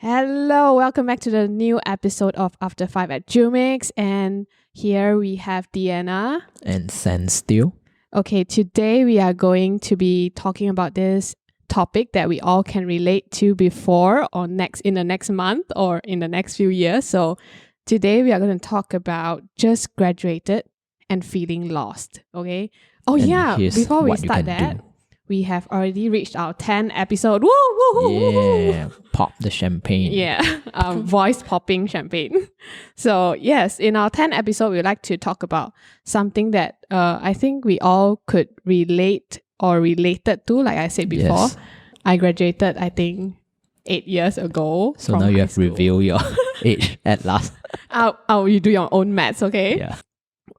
Hello, welcome back to the new episode of After 5 at Jumix. And here we have Deanna. And Sand Steel. Okay, today we are going to be talking about this topic that we all can relate to before or in the next month or in the next few years. So today we are going to talk about just graduated and feeling lost. Okay. Oh And yeah, here's before we what you start can that, do. we have already reached our 10th episode. Woo, woo, woo, woo, woo. Yeah, pop the champagne. Yeah, voice popping champagne. So yes, in our 10th episode, we would like to talk about something that I think we all could relate or related to. Like I said before, Yes. I graduated, I think, 8 years ago. So from now you high have school. revealed your age at last. Oh, you do your own maths, okay? Yeah.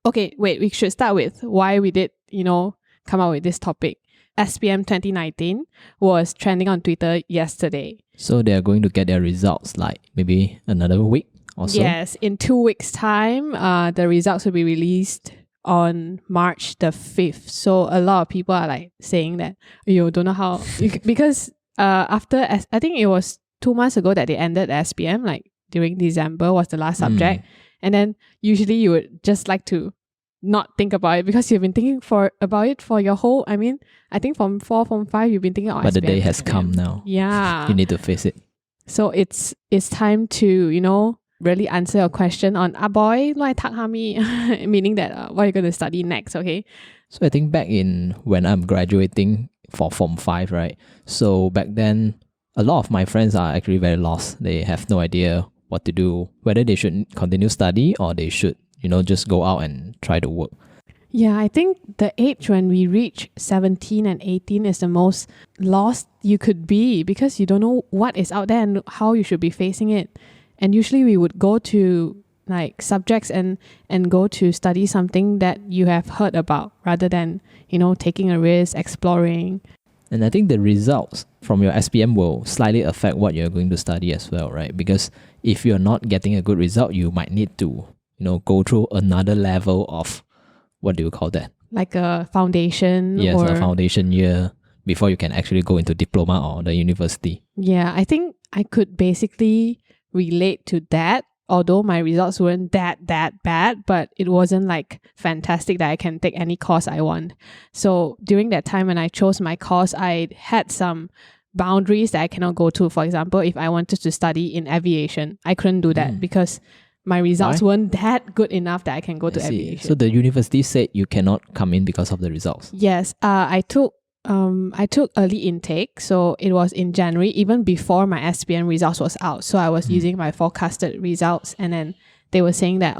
Okay, wait, we should start with why we did, come up with this topic. SPM 2019 was trending on Twitter yesterday. So they are going to get their results like maybe another week or so. Yes, in 2 weeks' time, the results will be released on March the 5th. So a lot of people are like saying that, you don't know how, because after, I think it was 2 months ago that they ended the SPM, like during December was the last subject. And then usually you would just like to not think about it because you've been thinking about it for your whole, I think from 4, from 5, you've been thinking about But the SPM, day has SPM. come now. Yeah. You need to face it. So it's time to, really answer your question on boy, lai tak hami, meaning that what are you going to study next, okay? So I think back in when I'm graduating for Form 5, right? So back then, a lot of my friends are actually very lost. They have no idea what to do, whether they should continue study or they should, just go out and try to work. Yeah, I think the age when we reach 17 and 18 is the most lost you could be because you don't know what is out there and how you should be facing it. And usually we would go to like subjects and go to study something that you have heard about rather than, taking a risk, exploring. And I think the results from your SPM will slightly affect what you're going to study as well, right? Because if you're not getting a good result, you might need to, go through another level of, what do you call that? Like a foundation. Yes, or a foundation year before you can actually go into diploma or the university. Yeah, I think I could basically relate to that. Although my results weren't that bad, but it wasn't like fantastic that I can take any course I want. So during that time when I chose my course, I had some boundaries that I cannot go to. For example, if I wanted to study in aviation, I couldn't do that because my results weren't that good enough that I can go to I see. aviation. So the university said you cannot come in because of the results. Yes, I took early intake, so it was in January, even before my SPM results was out. So I was using my forecasted results, and then they were saying that,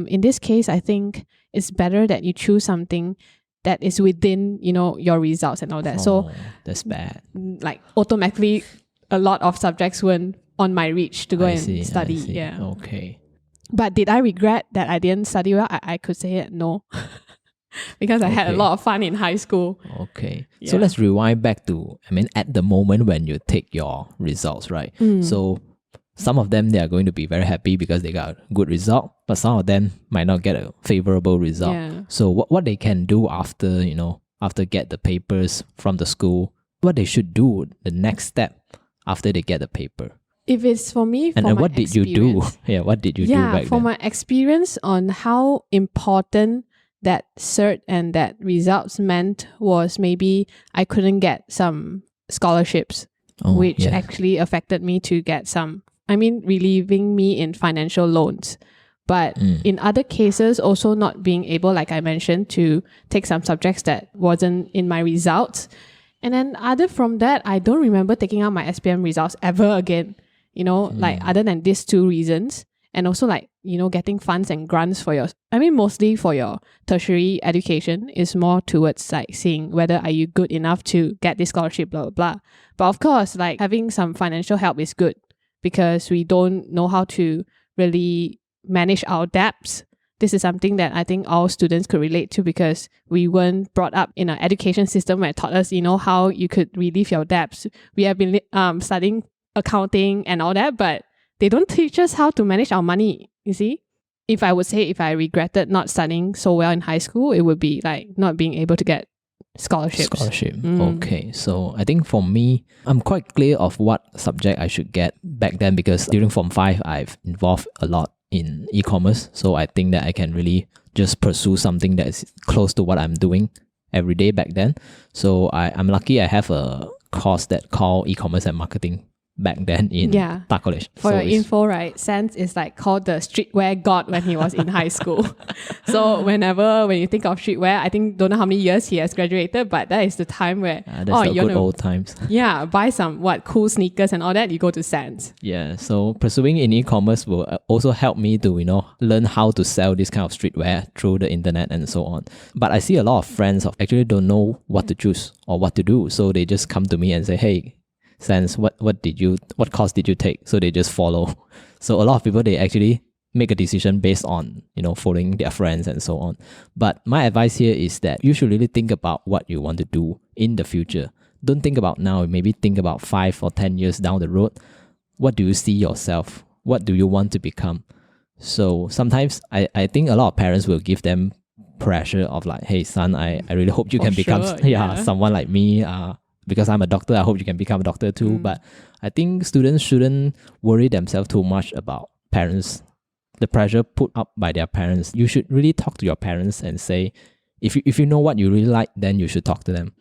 in this case, I think it's better that you choose something that is within, your results and all that. So That's bad. like automatically, a lot of subjects weren't on my reach to go and study. I see. Yeah. Okay. But did I regret that I didn't study well? I could say it no. Because I had a Okay. lot of fun in high school. Okay. So Yeah. let's rewind back to, at the moment when you take your results, right? So some of them, they are going to be very happy because they got a good result, but some of them might not get a favorable result. Yeah. So what they can do after, after get the papers from the school, what they should do, the next step after they get the paper. If it's for me, And for my what did you do? experience- Yeah, what did you do Yeah, back for then? my experience on how important that cert and that results meant was maybe I couldn't get some scholarships, Oh, which yes. actually affected me to get some, relieving me in financial loans. But in other cases, also not being able, like I mentioned, to take some subjects that wasn't in my results. And then other from that, I don't remember taking out my SPM results ever again, like other than these two reasons. And also like, getting funds and grants for mostly for your tertiary education is more towards like seeing whether are you good enough to get this scholarship, blah, blah, blah. But of course, like having some financial help is good because we don't know how to really manage our debts. This is something that I think all students could relate to because we weren't brought up in an education system where it taught us, how you could relieve your debts. We have been studying accounting and all that, but they don't teach us how to manage our money, you see? If I regretted not studying so well in high school, it would be like not being able to get scholarships. Scholarship. Okay. So I think for me, I'm quite clear of what subject I should get back then, because during Form 5, I've involved a lot in e-commerce. So I think that I can really just pursue something that is close to what I'm doing every day back then. So I'm lucky I have a course that called e-commerce and marketing back then in TAR College. For your info, right, Sans is like called the streetwear god when he was in high school. So when you think of streetwear, I think don't know how many years he has graduated, but that is the time where that's the good old times. Yeah, buy some cool sneakers and all that, you go to Sans. Yeah, so pursuing in e-commerce will also help me to learn how to sell this kind of streetwear through the internet and so on. But I see a lot of friends actually don't know what to choose or what to do, so they just come to me and say, hey, Sans, what course did you take? So they just follow. So a lot of people, they actually make a decision based on following their friends and so on. But my advice here is that you should really think about what you want to do in the future. Don't think about now, maybe think about 5 or 10 years down the road. What do you see yourself? What do you want to become? So sometimes I think a lot of parents will give them pressure of like, hey son, I really hope you can become someone like me. Because I'm a doctor, I hope you can become a doctor too. But I think students shouldn't worry themselves too much about parents, the pressure put up by their parents. You should really talk to your parents and say, if you know what you really like, then you should talk to them.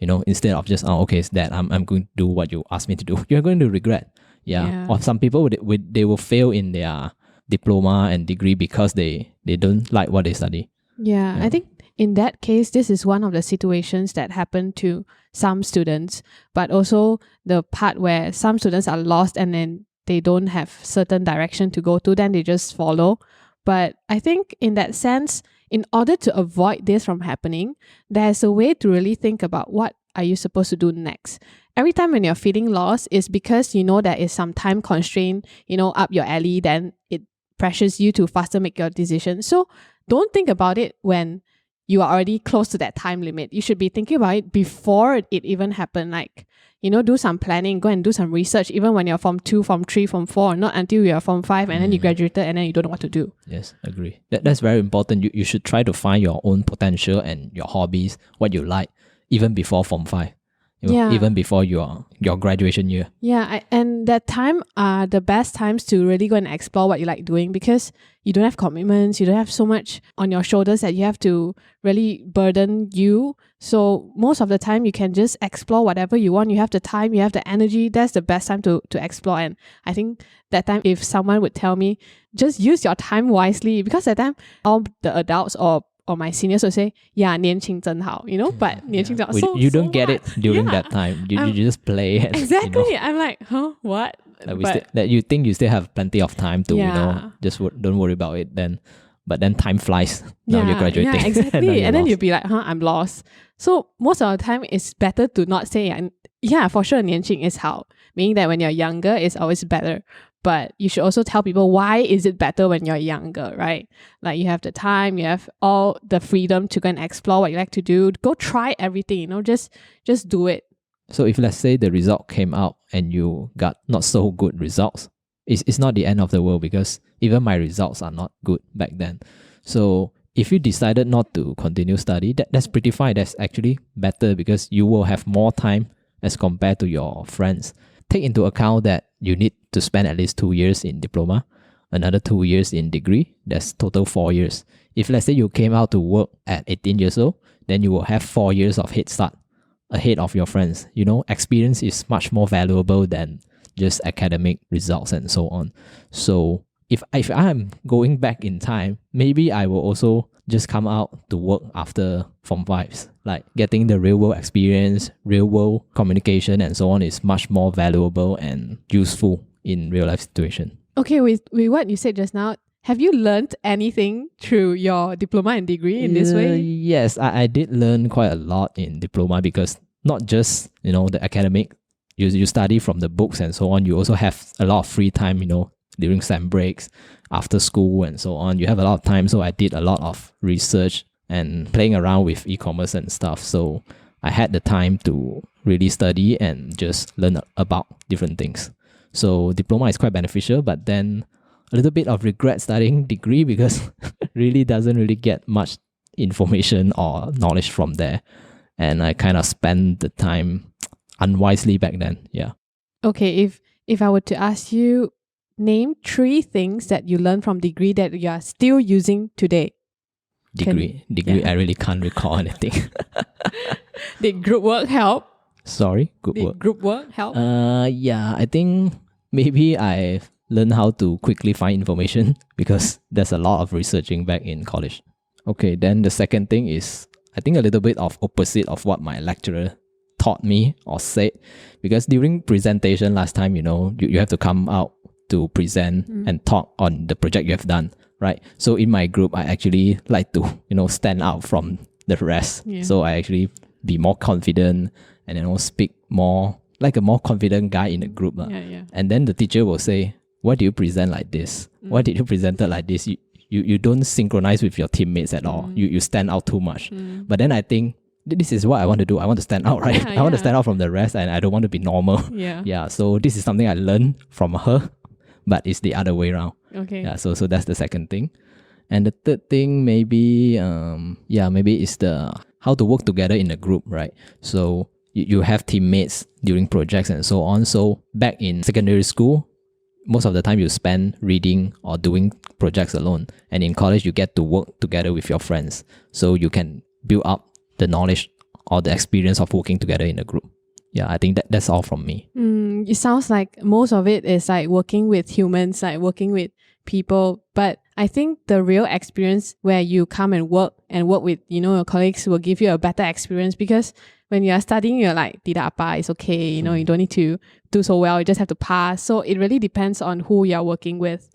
Instead of just, okay, it's that I'm going to do what you asked me to do. You're going to regret. Yeah. Or some people they will fail in their diploma and degree because they don't like what they study. Yeah, I think in that case, this is one of the situations that happen to some students, but also the part where some students are lost and then they don't have certain direction to go to, then they just follow. But I think in that sense, in order to avoid this from happening, there's a way to really think about what are you supposed to do next. Every time when you're feeling lost, it's because there is some time constraint, up your alley, then it pressures you to faster make your decision. So don't think about it when you are already close to that time limit. You should be thinking about it before it even happened. Like, do some planning, go and do some research, even when you're Form 2, Form 3, Form 4, not until you're Form 5 and then you graduated and then you don't know what to do. Yes, agree. That's very important. You should try to find your own potential and your hobbies, what you like, even before Form 5. Even before your graduation year. Yeah, and that time are the best times to really go and explore what you like doing, because you don't have commitments, you don't have so much on your shoulders that you have to really burden you. So most of the time you can just explore whatever you want. You have the time, you have the energy. That's the best time to explore. And I think that time, if someone would tell me, just use your time wisely, because that time all the adults or my seniors will say, yeah, 年轻真好, but 年轻真好. So, you don't get it during that time. You just play. And, exactly. I'm like, huh, what? That you think you still have plenty of time to, just don't worry about it then. But then time flies. Now you're graduating. Yeah, exactly. and then you'll be like, I'm lost. So most of the time, it's better to not say, yeah, for sure, 年轻 is 好, meaning that when you're younger, it's always better. But you should also tell people why is it better when you're younger, right? Like you have the time, you have all the freedom to go and explore what you like to do. Go try everything, just do it. So if let's say the result came out and you got not so good results, it's not the end of the world, because even my results are not good back then. So if you decided not to continue study, that's pretty fine. That's actually better, because you will have more time as compared to your friends. Take into account that you need to spend at least 2 years in diploma, another 2 years in degree. That's total 4 years. If let's say you came out to work at 18 years old, then you will have 4 years of head start ahead of your friends. Experience is much more valuable than just academic results and so on. So if I'm going back in time, maybe I will also just come out to work after Form 5s. Like getting the real world experience, real world communication and so on is much more valuable and useful in real life situation. Okay, with what you said just now, have you learned anything through your diploma and degree in this way? Yes, I did learn quite a lot in diploma, because not just, the academic, you study from the books and so on. You also have a lot of free time, during sem breaks, after school and so on. You have a lot of time. So I did a lot of research and playing around with e-commerce and stuff. So I had the time to really study and just learn about different things. So diploma is quite beneficial, but then a little bit of regret studying degree, because really doesn't really get much information or knowledge from there. And I kind of spent the time unwisely back then. Yeah. Okay, if I were to ask you, name 3 things that you learned from degree that you are still using today. Degree, I really can't recall anything. Did group work help? Sorry, Did group work help? Yeah, I think maybe I learned how to quickly find information because there's a lot of researching back in college. Okay, then the second thing is, I think a little bit of opposite of what my lecturer taught me or said, because during presentation last time, you have to come out to present and talk on the project you have done, right? So in my group, I actually like to, stand out from the rest. Yeah. So I actually be more confident and speak more like a more confident guy in the group. Yeah. And then the teacher will say, why do you present like this? Why did you present it like this? You don't synchronize with your teammates at all. You stand out too much. But then I think this is what I want to do. I want to stand out, right? I want to stand out from the rest and I don't want to be normal. Yeah. So this is something I learned from her, but it's the other way around. Okay. Yeah. So that's the second thing. And the third thing maybe it's the how to work together in a group, right? So you have teammates during projects and so on. So back in secondary school, most of the time you spend reading or doing projects alone. And in college, you get to work together with your friends. So you can build up the knowledge or the experience of working together in a group. Yeah, I think that's all from me. It sounds like most of it is like working with humans, like working with people. But I think the real experience where you come and work with, your colleagues will give you a better experience, because when you are studying, you're like, tidak apa, it's okay. You don't need to do so well. You just have to pass. So it really depends on who you're working with,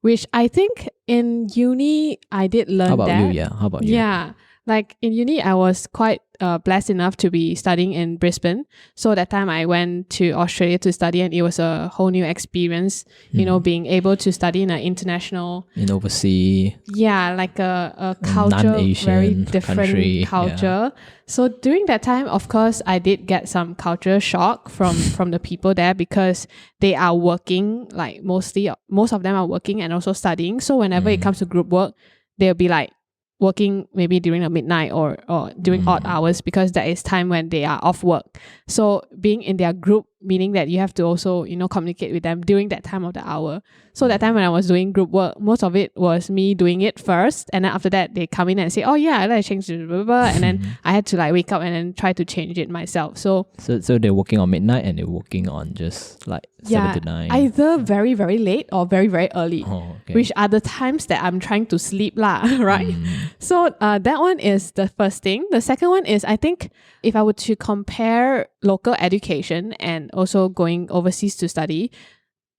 which I think in uni, I did learn that. How about you? Yeah. How about you? Yeah. Like in uni, I was quite blessed enough to be studying in Brisbane. So that time I went to Australia to study, and it was a whole new experience, being able to study in an international... In overseas. Yeah, like a culture, non-Asian very different country, culture. Yeah. So during that time, of course, I did get some culture shock from the people there, because they are working, like most of them are working and also studying. So whenever it comes to group work, they'll be like, working maybe during the midnight or during odd hours, because that is time when they are off work. So being in their group, meaning that you have to also, communicate with them during that time of the hour. So that time when I was doing group work, most of it was me doing it first. And then after that, they come in and say, oh yeah, I'd like to change this, blah, blah, blah. And then I had to like wake up and then try to change it myself. So they're working on midnight and they're working on just like 7 to 9. Either very, very late or very, very early, which are the times that I'm trying to sleep lah, right? So that one is the first thing. The second one is, I think if I were to compare local education and also going overseas to study,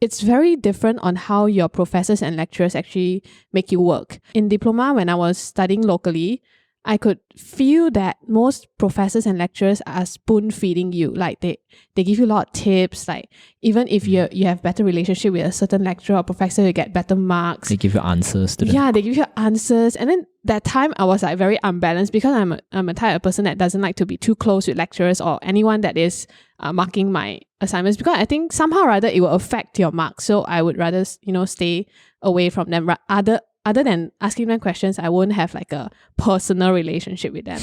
it's very different on how your professors and lecturers actually make you work. In diploma, when I was studying locally, I could feel that most professors and lecturers are spoon feeding you. Like they give you a lot of tips. Like even if you have better relationship with a certain lecturer or professor, you get better marks. They give you answers to them. Yeah, they give you answers. And then that time I was like very unbalanced, because I'm a type of person that doesn't like to be too close with lecturers or anyone that is marking my assignments, because I think somehow or other it will affect your marks. So I would rather stay away from them. Other than asking them questions, I won't have like a personal relationship with them.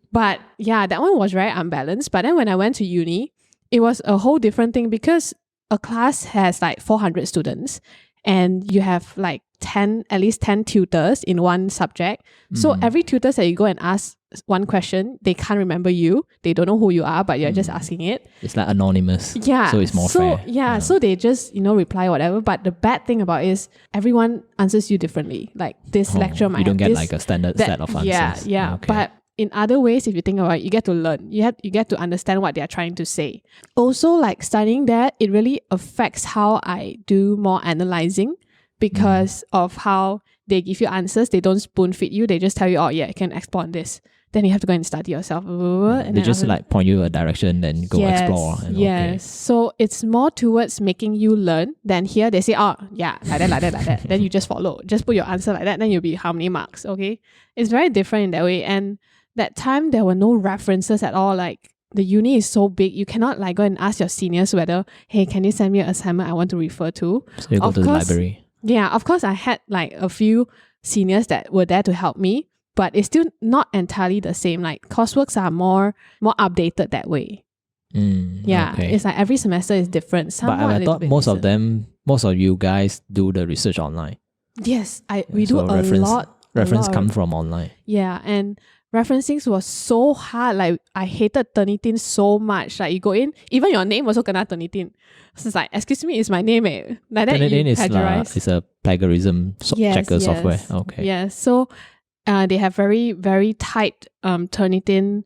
But yeah, that one was very unbalanced. But then when I went to uni, it was a whole different thing, because a class has like 400 students and you have like at least 10 tutors in one subject. So every tutor that you go and ask one question, they can't remember you. They don't know who you are, but you're just asking it. It's like anonymous. Yeah. So it's more fair. Yeah. So they just, reply whatever. But the bad thing about it is everyone answers you differently. Like this lecturer might You don't have get this, like a standard that, set of answers. Yeah. Okay. But in other ways, if you think about it, you get to learn. You get to understand what they are trying to say. Also, like studying there, it really affects how I do more analyzing, because of how they give you answers. They don't spoon feed you. They just tell you, oh yeah, you can explore on this. Then you have to go and study yourself. And they just like point you a direction, then go explore. Yes. Okay. So it's more towards making you learn. Then here they say, oh yeah, like that. Then you just follow. Just put your answer like that. Then you'll be how many marks? Okay. It's very different in that way. And that time there were no references at all. Like the uni is so big, you cannot like go and ask your seniors whether, hey, can you send me an assignment I want to refer to? So you go to the library. Yeah, of course I had like a few seniors that were there to help me. but it's still not entirely the same. Like courseworks are more updated that way. It's like every semester is different. But I thought most of you guys do the research online. Yes, we do a lot. Reference come from online. Yeah, and referencing was so hard. Like I hated Turnitin so much. Like you go in, even your name also kena Turnitin. So it's like, excuse me, it's my name. Like that Turnitin you plagiarize. It's a plagiarism checker software. Okay. Yes. So they have very, very tight Turnitin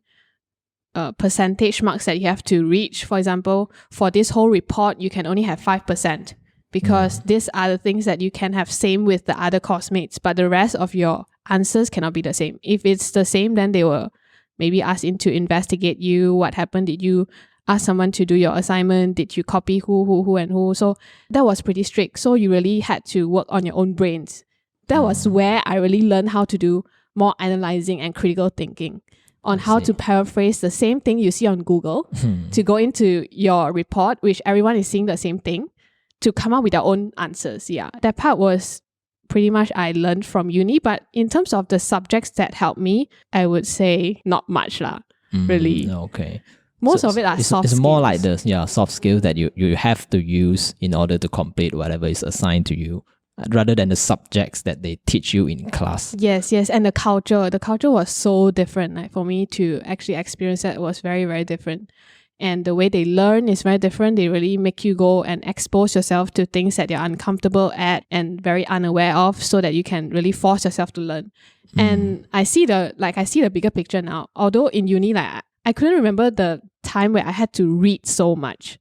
percentage marks that you have to reach. For example, for this whole report, you can only have 5%. Because these are the things that you can have same with the other course mates, but the rest of your answers cannot be the same. If it's the same, then they will maybe ask in to investigate you. What happened? Did you ask someone to do your assignment? Did you copy who and who? So that was pretty strict. So you really had to work on your own brains. That was where I really learned how to do more analyzing and critical thinking on how to paraphrase the same thing you see on Google to go into your report, which everyone is seeing the same thing, to come up with their own answers. Yeah, that part was pretty much I learned from uni. But in terms of the subjects that helped me, I would say not much lah. Really. Okay. Most of it are soft skills. It's more like the soft skills that you have to use in order to complete whatever is assigned to you, rather than the subjects that they teach you in class. Yes. And the culture was so different. Like for me to actually experience that was very, very different. And the way they learn is very different. They really make you go and expose yourself to things that you're uncomfortable at and very unaware of, so that you can really force yourself to learn. And I see the bigger picture now. Although in uni, like I couldn't remember the time where I had to read so much.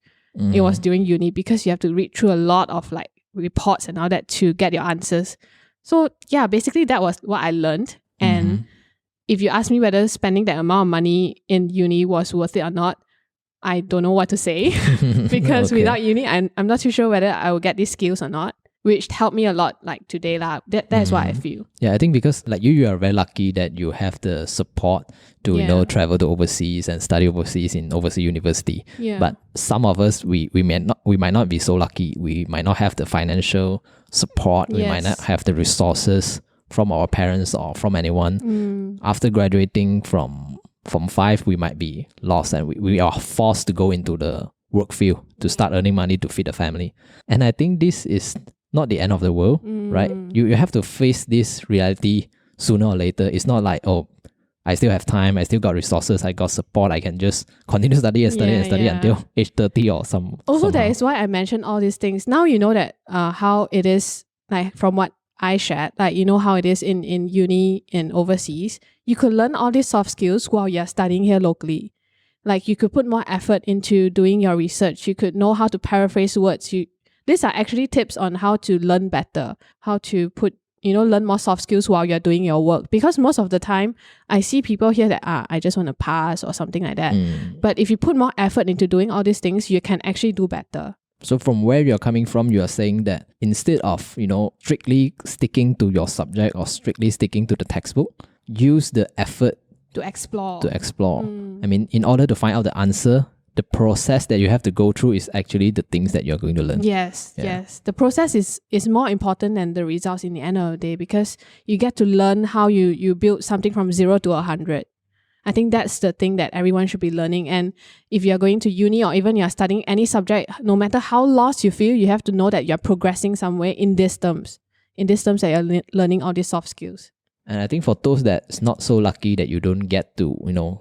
It was during uni, because you have to read through a lot of like reports and all that to get your answers. So yeah, basically that was what I learned. And if you ask me whether spending that amount of money in uni was worth it or not, I don't know what to say. Because without uni, I'm not too sure whether I will get these skills or not, which helped me a lot like today lah. That's what I feel. Yeah, I think because like you are very lucky that you have the support to travel to overseas and study overseas in overseas university. Yeah. But some of us we might not be so lucky. We might not have the financial support. We might not have the resources from our parents or from anyone. After graduating from 5, we might be lost, and we are forced to go into the work field to start earning money to feed the family. And I think this is not the end of the world, right? You have to face this reality sooner or later. It's not like, oh, I still have time, I still got resources, I got support, I can just continue study until age 30 or some. Also, that is why I mentioned all these things. Now you know that how it is, like from what I shared, like you know how it is in uni and overseas. You could learn all these soft skills while you're studying here locally. Like you could put more effort into doing your research. You could know how to paraphrase words. These are actually tips on how to learn better, how to learn more soft skills while you're doing your work. Because most of the time, I see people here that, I just want to pass or something like that. But if you put more effort into doing all these things, you can actually do better. So from where you're coming from, you're saying that instead of, strictly sticking to your subject or strictly sticking to the textbook, use the effort to explore. I mean, in order to find out the answer, the process that you have to go through is actually the things that you're going to learn. Yes. The process is more important than the results in the end of the day, because you get to learn how you build something from 0 to 100. I think that's the thing that everyone should be learning. And if you're going to uni or even you're studying any subject, no matter how lost you feel, you have to know that you're progressing somewhere in these terms. In these terms that you're learning all these soft skills. And I think for those that's not so lucky that you don't get to,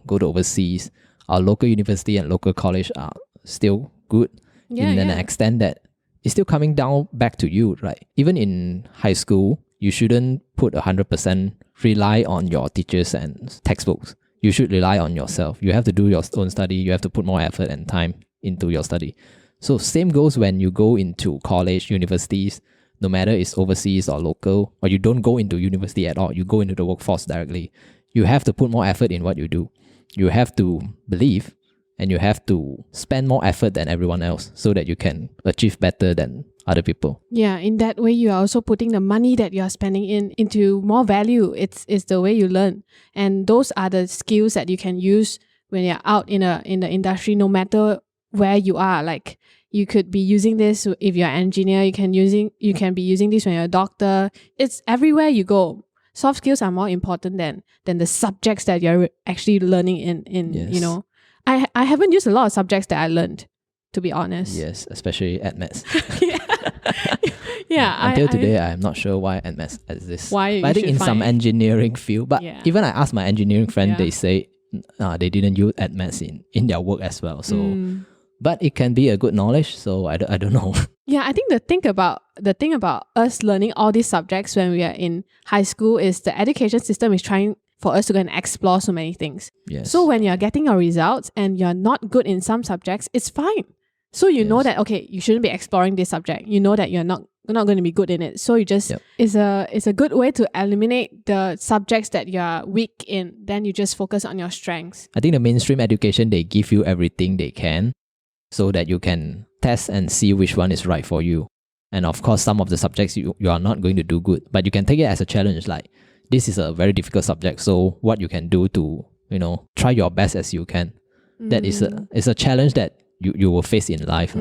go to overseas, our local university and local college are still good in an extent that it's still coming down back to you, right? Even in high school, you shouldn't put 100% rely on your teachers and textbooks. You should rely on yourself. You have to do your own study. You have to put more effort and time into your study. So same goes when you go into college, universities, no matter it's overseas or local, or you don't go into university at all, you go into the workforce directly. You have to put more effort in what you do. You have to believe, and you have to spend more effort than everyone else so that you can achieve better than other people. Yeah, in that way, you are also putting the money that you are spending into more value. It's the way you learn. And those are the skills that you can use when you're out in the industry, no matter where you are. Like you could be using this if you're an engineer, you can be using this when you're a doctor. It's everywhere you go. soft skills are more important than the subjects that you're actually learning in Yes. you know. I haven't used a lot of subjects that I learned, to be honest. Yes, especially at maths. Yeah. Until today, I'm not sure why at maths exists. Why But I think in some engineering field, but Yeah. even I asked my engineering friend, Yeah. they say they didn't use at maths in their work as well. So, but it can be a good knowledge. So I don't know. Yeah, I think the thing about us learning all these subjects when we are in high school is the education system is trying for us to go and explore so many things. Yes. So when you're getting your results and you're not good in some subjects, it's fine. So you know that, okay, you shouldn't be exploring this subject. You know that you're not going to be good in it. So you just, it's a good way to eliminate the subjects that you're weak in. Then you just focus on your strengths. I think the mainstream education, they give you everything they can so that you can test and see which one is right for you. And of course, some of the subjects you are not going to do good, but you can take it as a challenge. Like, this is a very difficult subject. So what you can do to, try your best as you can. That is a challenge that you will face in life.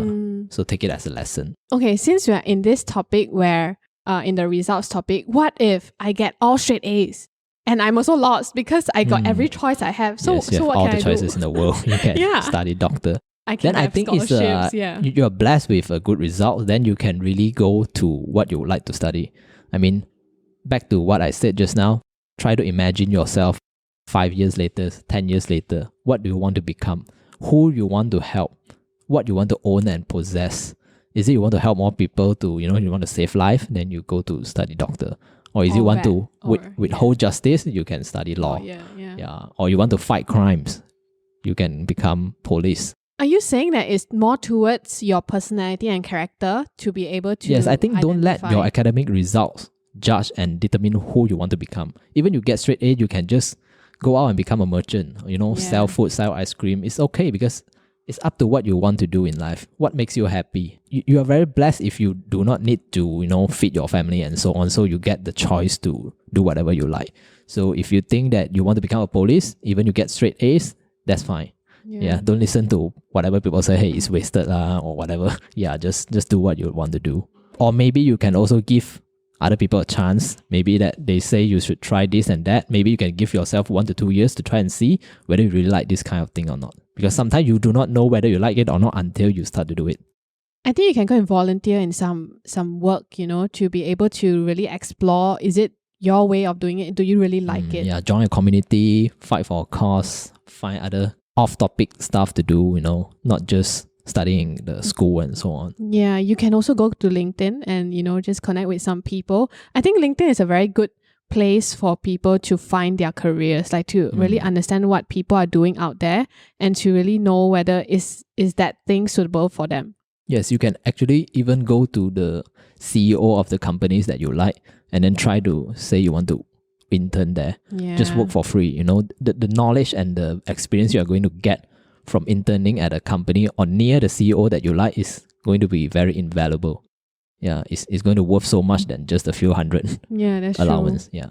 So take it as a lesson. Okay, since we are in this topic where, in the results topic, what if I get all straight A's? And I'm also lost because I got every choice I have. So, yes, you so have what all can the I choices do? in the world. You can study doctor. I can Then have I think it's scholarships, you're blessed with a good result. Then you can really go to what you would like to study. I mean, back to what I said just now, try to imagine yourself 5 years later, 10 years later. What do you want to become? Who you want to help? What you want to own and possess? Is it you want to help more people to, you want to save life? Then you go to study doctor. Or is it you want to withhold justice? You can study law. Or you want to fight crimes? You can become police. Are you saying that it's more towards your personality and character to be able to Yes, I think don't let identify? your academic results judge and determine who you want to become. Even you get straight A, you can just go out and become a merchant, sell food, sell ice cream. It's okay because it's up to what you want to do in life. What makes you happy? You are very blessed if you do not need to, feed your family and so on. So you get the choice to do whatever you like. So if you think that you want to become a police, even you get straight A's, that's fine. Yeah, don't listen to whatever people say, hey, it's wasted or whatever. Yeah, just do what you want to do. Or maybe you can also give other people a chance. Maybe that they say you should try this and that. Maybe you can give yourself 1 to 2 years to try and see whether you really like this kind of thing or not. Because sometimes you do not know whether you like it or not until you start to do it. I think you can go and volunteer in some work, to be able to really explore. Is it your way of doing it? Do you really like it? Yeah, join a community, fight for a cause, find other off-topic stuff to do, not just studying the school and so on. Yeah, you can also go to LinkedIn and, just connect with some people. I think LinkedIn is a very good place for people to find their careers, like to really understand what people are doing out there and to really know whether is that thing suitable for them. Yes, you can actually even go to the CEO of the companies that you like and then try to say you want to intern there. Just work for free. The knowledge and the experience you are going to get from interning at a company or near the CEO that you like is going to be very invaluable. Yeah, it's going to worth so much than just a few hundred that's allowance. True.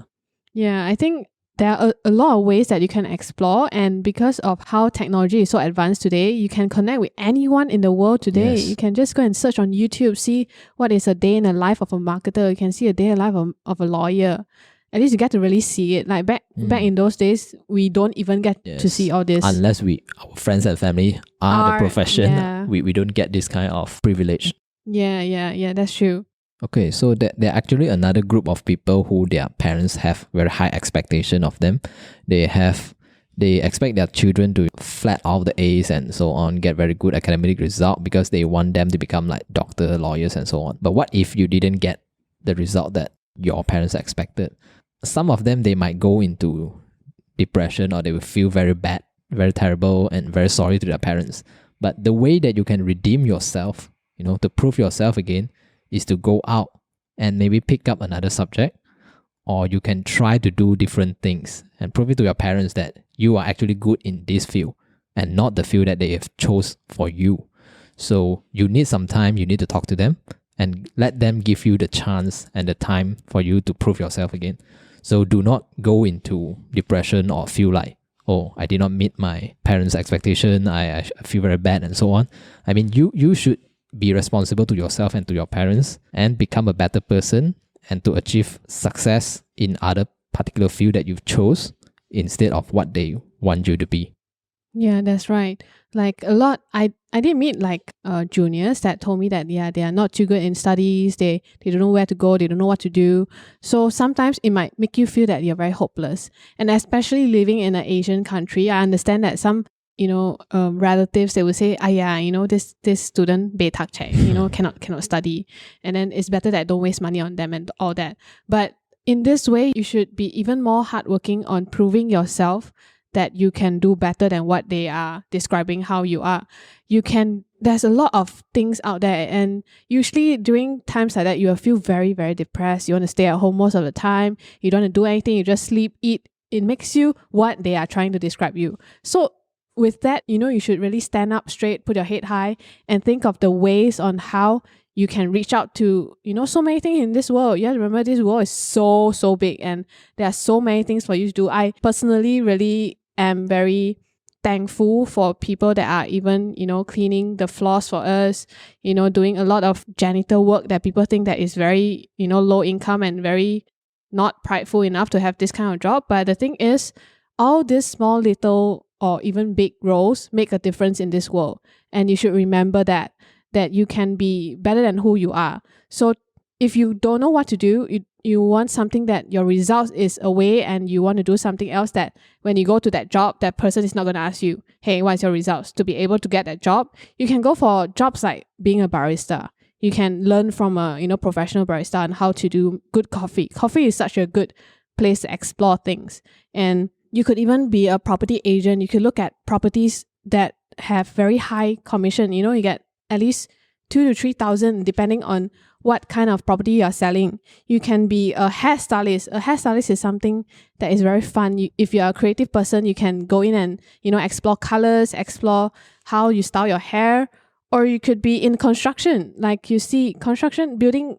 Yeah, I think there are a lot of ways that you can explore, and because of how technology is so advanced today, you can connect with anyone in the world today. Yes. You can just go and search on YouTube, see what is a day in the life of a marketer. You can see a day in the life of a lawyer. At least you get to really see it. Like back in those days, we don't even get to see all this. Unless our friends and family are the profession, we don't get this kind of privilege. Yeah, that's true. Okay, so there are actually another group of people who their parents have very high expectation of them. They expect their children to flat out the A's and so on, get very good academic result because they want them to become like doctor, lawyers and so on. But what if you didn't get the result that your parents expected? Some of them, they might go into depression or they will feel very bad, very terrible and very sorry to their parents. But the way that you can redeem yourself, to prove yourself again, is to go out and maybe pick up another subject, or you can try to do different things and prove it to your parents that you are actually good in this field and not the field that they have chose for you. So you need some time, you need to talk to them and let them give you the chance and the time for you to prove yourself again. So do not go into depression or feel like, oh, I did not meet my parents' expectation, I feel very bad and so on. I mean, you should be responsible to yourself and to your parents and become a better person and to achieve success in other particular field that you've chose instead of what they want you to be. Yeah, that's right. Like a lot, I did meet like juniors that told me that they are not too good in studies. They don't know where to go. They don't know what to do. So sometimes it might make you feel that you're very hopeless. And especially living in an Asian country, I understand that some relatives, they will say, this student betak che, cannot study, and then it's better that don't waste money on them and all that. But in this way, you should be even more hardworking on proving yourself that you can do better than what they are describing how you are. There's a lot of things out there, and usually during times like that, you will feel very, very depressed. You want to stay at home most of the time. You don't want to do anything. You just sleep, eat. It makes you what they are trying to describe you. So with that, you should really stand up straight, put your head high, and think of the ways on how you can reach out to, so many things in this world. You have to remember this world is so, so big, and there are so many things for you to do. I personally really am very thankful for people that are even, cleaning the floors for us, doing a lot of janitor work that people think that is very, low income and very not prideful enough to have this kind of job. But the thing is, all these small, little, or even big roles make a difference in this world. And you should remember that you can be better than who you are. So if you don't know what to do, you want something that your results is away, and you want to do something else that when you go to that job, that person is not going to ask you, hey, what's your results? To be able to get that job, you can go for jobs like being a barista. You can learn from a professional barista on how to do good coffee. Coffee is such a good place to explore things. And you could even be a property agent. You could look at properties that have very high commission. You get at least 2,000 to 3,000 depending on what kind of property you're selling. You can be a hairstylist. A hairstylist is something that is very fun. If you're a creative person, you can go in and explore colors, explore how you style your hair. Or you could be in construction. Like you see, construction, building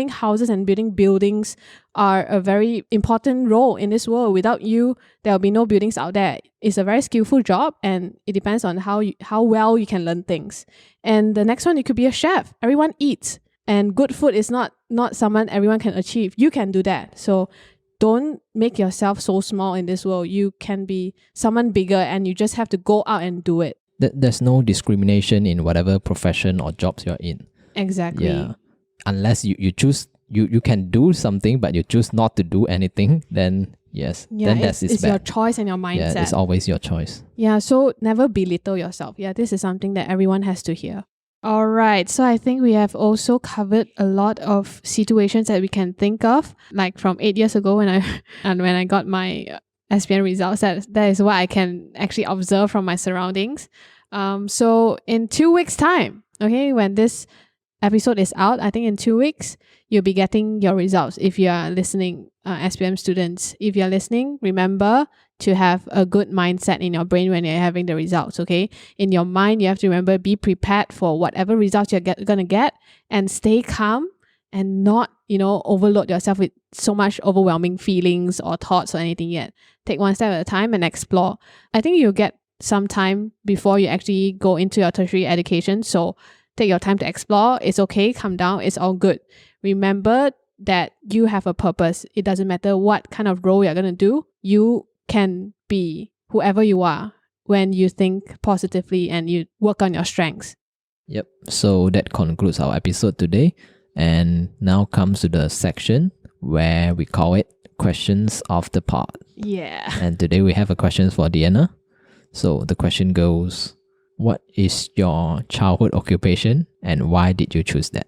houses and building buildings are a very important role in this world. Without you, there will be no buildings out there. It's a very skillful job, and it depends on how well you can learn things. And the next one, you could be a chef. Everyone eats, and good food is not someone everyone can achieve. You can do that. So don't make yourself so small in this world. You can be someone bigger, and you just have to go out and do it. There's no discrimination in whatever profession or jobs you're in. Exactly. Yeah. Unless you choose, you can do something, but you choose not to do anything, then yes. Yeah, then it's bad. your choice and your mindset. Yeah, it's always your choice. Yeah, so never belittle yourself. Yeah, this is something that everyone has to hear. All right, so I think we have also covered a lot of situations that we can think of, like from 8 years ago when I got my SPM results. That is what I can actually observe from my surroundings. So in 2 weeks' time, okay, when this episode is out, I think in 2 weeks, you'll be getting your results if you are listening, SPM students. If you're listening, remember to have a good mindset in your brain when you're having the results, okay? In your mind, you have to remember, be prepared for whatever results you're going to get, and stay calm and not, overload yourself with so much overwhelming feelings or thoughts or anything yet. Take one step at a time and explore. I think you'll get some time before you actually go into your tertiary education. So take your time to explore. It's okay. Calm down. It's all good. Remember that you have a purpose. It doesn't matter what kind of role you're going to do. You can be whoever you are when you think positively and you work on your strengths. Yep. So that concludes our episode today. And now comes to the section where we call it Questions of the Pod. Yeah. And today we have a question for Deanna. So the question goes, what is your childhood occupation and why did you choose that?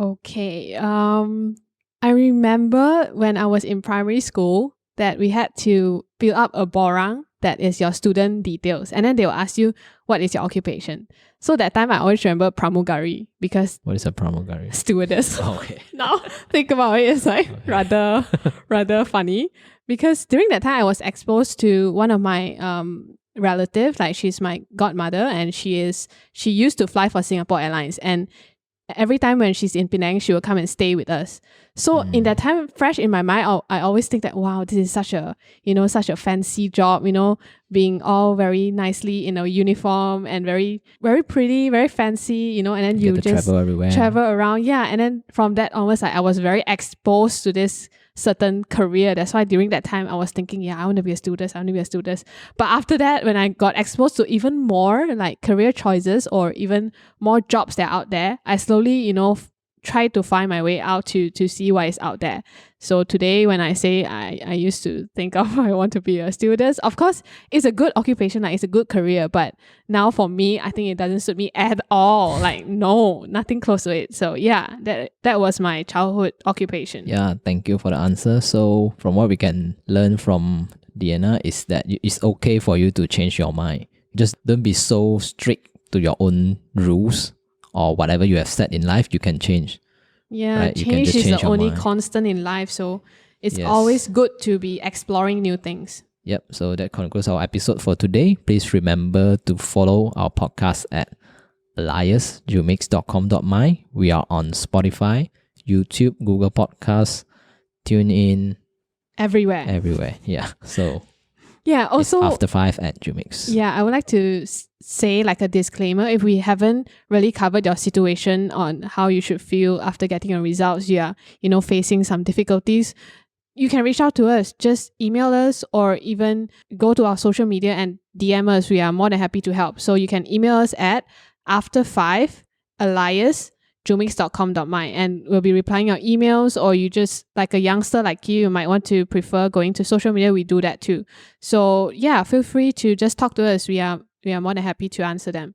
Okay. I remember when I was in primary school that we had to fill up a borang that is your student details, and then they will ask you what is your occupation. So that time I always remember pramugari, because What is a pramugari? stewardess. Oh, okay. Now think about it, it's like rather funny, because during that time I was exposed to one of my relative, like she's my godmother, and she used to fly for Singapore Airlines, and every time when she's in Penang, she will come and stay with us. So in that time, fresh in my mind, I always think that, wow, this is such a fancy job, being all very nicely in a uniform and very, very pretty, very fancy, and then you get to just travel everywhere. travel around. Yeah. And then from that onwards, I was very exposed to this certain career. That's why during that time I was thinking, yeah, I want to be a stewardess. I want to be a stewardess. But after that, when I got exposed to even more like career choices or even more jobs that are out there, I slowly, try to find my way out to see what is out there. So today when I say I used to think of I want to be a stewardess, of course it's a good occupation, like it's a good career, but now for me I think it doesn't suit me at all. Like no, nothing close to it. So yeah, that was my childhood occupation. Yeah, thank you for the answer. So from what we can learn from Deanna is that it's okay for you to change your mind. Just don't be so strict to your own rules or whatever you have set in life. You can change. Yeah, right? Change is the only mind. constant in life. So it's always good to be exploring new things. Yep. So that concludes our episode for today. Please remember to follow our podcast at aliasjumix.com.my. We are on Spotify, YouTube, Google Podcasts, TuneIn. Everywhere. Yeah. So yeah, also after 5 at Jumix. Yeah, I would like to say like a disclaimer, if we haven't really covered your situation on how you should feel after getting your results, you are, facing some difficulties, you can reach out to us. Just email us or even go to our social media and DM us. We are more than happy to help. So you can email us at after5aliasjumix.com.my and we'll be replying your emails, or you just like a youngster like you might want to prefer going to social media, we do that too. So yeah, feel free to just talk to us. We are more than happy to answer them.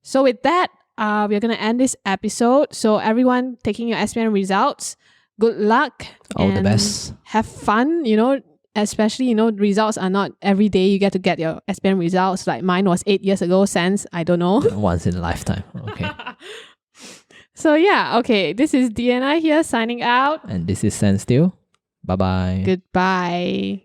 So with that, we're going to end this episode. So everyone taking your SPM results, good luck. All the best. Have fun, especially, results are not every day you get to get your SPM results. Like mine was 8 years ago, since I don't know. Once in a lifetime. Okay. So yeah, okay. This is Deanna here signing out. And this is Sand Still. Bye-bye. Goodbye.